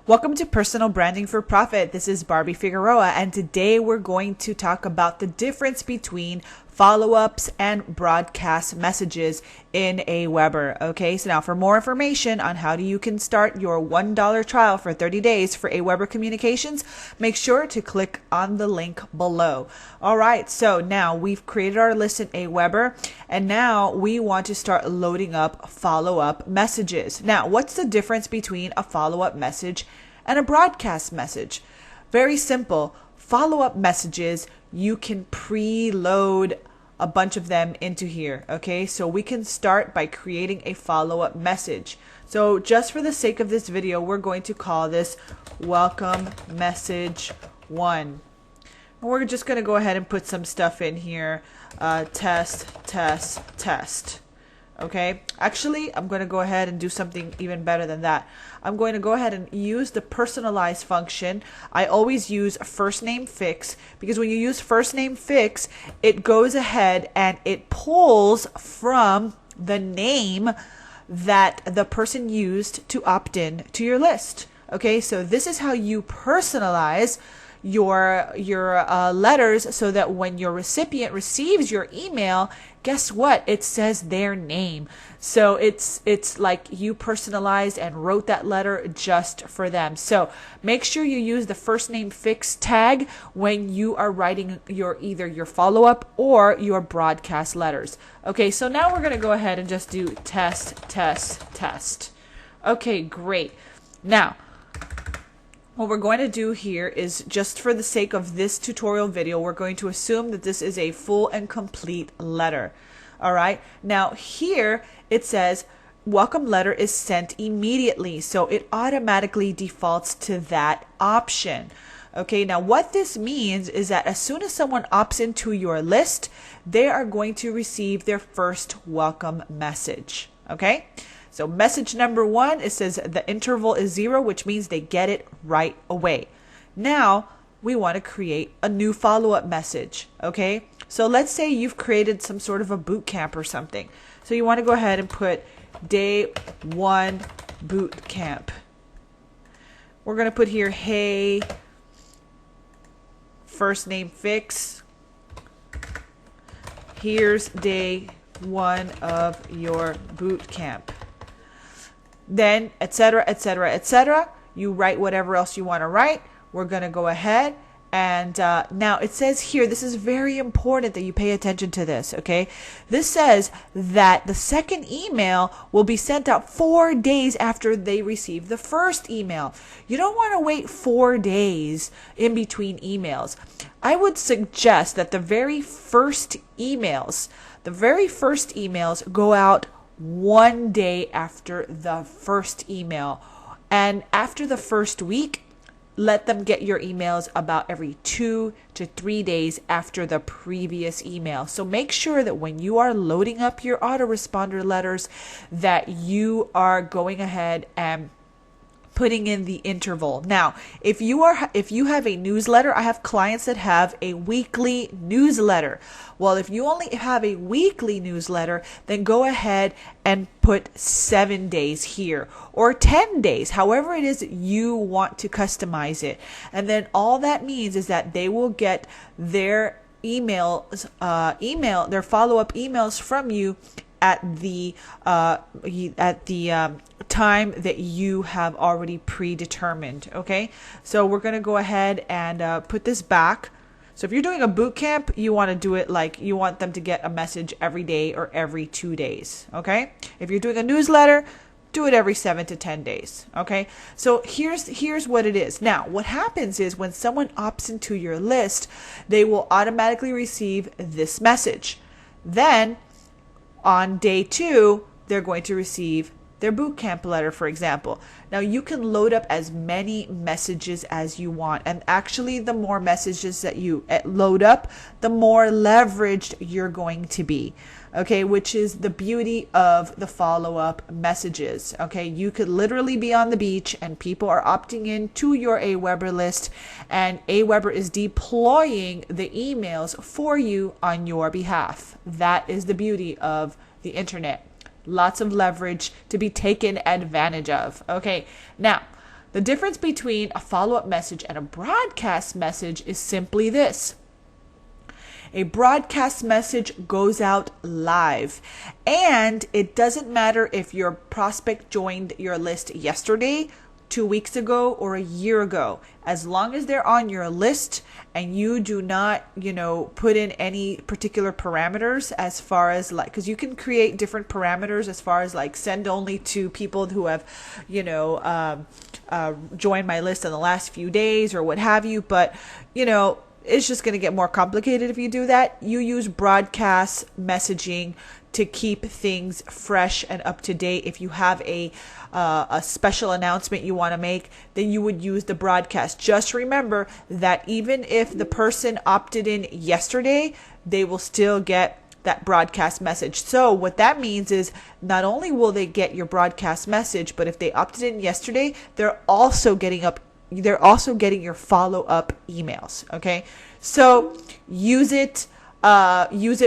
Welcome to Personal Branding for Profit. This is Barbie Figueroa, and today we're going to talk about the difference between follow-ups and broadcast messages in Aweber. Okay, so now for more information on how you can start your $1 trial for 30 days for Aweber Communications, make sure to click on the link below. All right, so now we've created our list in Aweber, and now we want to start loading up follow-up messages. Now, what's the difference between a follow-up message and a broadcast message? Very simple. Follow-up messages, you can preload a bunch of them into here. Okay, so we can start by creating a follow-up message. So just for the sake of this video, we're going to call this welcome message 1. And we're just going to go ahead and put some stuff in here. Test. Okay, actually, I'm going to go ahead and do something even better than that. I'm going to go ahead and use the personalize function. I always use first name fix, because when you use first name fix, it goes ahead and it pulls from the name that the person used to opt in to your list. Okay, so this is how you personalize your letters, so that when your recipient receives your email, guess what? It says their name. So it's like you personalized and wrote that letter just for them. So make sure you use the first name fix tag when you are writing either your follow-up or your broadcast letters. Okay, so now we're going to go ahead and just do test. Okay, great. Now, what we're going to do here is, just for the sake of this tutorial video, we're going to assume that this is a full and complete letter. All right. Now here it says welcome letter is sent immediately. So it automatically defaults to that option. Okay. Now what this means is that as soon as someone opts into your list, they are going to receive their first welcome message. Okay. So message number 1, it says the interval is 0, which means they get it right away. Now we want to create a new follow-up message. Okay, so let's say you've created some sort of a boot camp or something. So you want to go ahead and put day 1 boot camp. We're going to put here, hey, first name fix. Here's day 1 of your boot camp. Then, etc., you write whatever else you want to write. We're going to go ahead and now it says here, this is very important that you pay attention to this, okay? This says that the second email will be sent out 4 days after they receive the first email. You don't want to wait 4 days in between emails. I would suggest that the very first emails go out 1 day after the first email, and after the first week, let them get your emails about every 2 to 3 days after the previous email. So make sure that when you are loading up your autoresponder letters, that you are going ahead and putting in the interval. Now, if you have a newsletter, I have clients that have a weekly newsletter. Well, if you only have a weekly newsletter, then go ahead and put 7 days here, or 10 days, however it is you want to customize it. And then all that means is that they will get their their follow-up emails from you at the time that you have already predetermined. Okay, so we're going to go ahead and put this back. So if you're doing a boot camp, you want to do it like you want them to get a message every day or every 2 days. Okay, if you're doing a newsletter, do it every 7 to 10 days. Okay, so here's what it is. Now what happens is, when someone opts into your list, they will automatically receive this message. Then on day 2, they're going to receive their boot camp letter, for example. Now you can load up as many messages as you want, and actually the more messages that you load up, the more leveraged you're going to be. Okay, which is the beauty of the follow-up messages. Okay, you could literally be on the beach and people are opting in to your Aweber list, and Aweber is deploying the emails for you on your behalf. That is the beauty of the internet. Lots of leverage to be taken advantage of. Okay, now The difference between a follow-up message and a broadcast message is simply this. A broadcast message goes out live, and it doesn't matter if your prospect joined your list yesterday, 2 weeks ago, or a year ago. As long as they're on your list and you do not, put in any particular parameters as far as because you can create different parameters as far as send only to people who have, joined my list in the last few days or what have you. But, it's just going to get more complicated if you do that. You use broadcast messaging to keep things fresh and up to date. If you have a special announcement you want to make, then you would use the broadcast. Just remember that even if the person opted in yesterday, they will still get that broadcast message. So what that means is not only will they get your broadcast message, but if they opted in yesterday, they're also getting your follow-up emails. Okay, so use it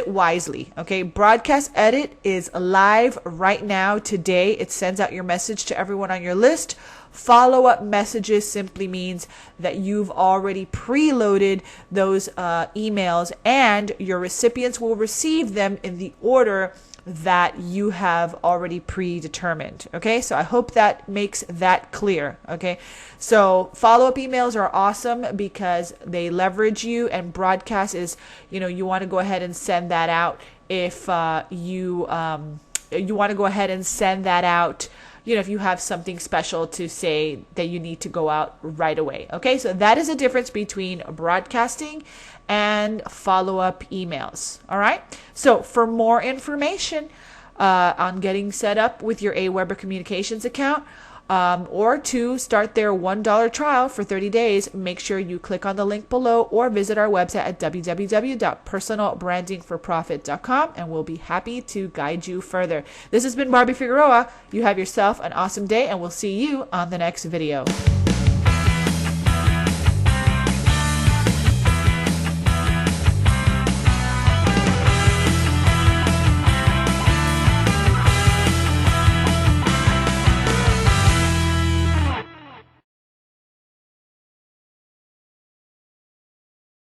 wisely. Okay, broadcast edit is live right now today. It sends out your message to everyone on your list. Follow-up messages simply means that you've already preloaded those emails, and your recipients will receive them in the order that you have already predetermined. Okay, so I hope that makes that clear. Okay, so follow-up emails are awesome because they leverage you, and broadcast is, you want to go ahead and send that out if you want to go ahead and send that out, if you have something special to say that you need to go out right away. Okay, so that is the difference between broadcasting and follow-up emails. All right, so for more information on getting set up with your Aweber Communications account, or to start their $1 trial for 30 days, make sure you click on the link below or visit our website at www.personalbrandingforprofit.com, and we'll be happy to guide you further. This has been Barbie Figueroa. You have yourself an awesome day, and we'll see you on the next video.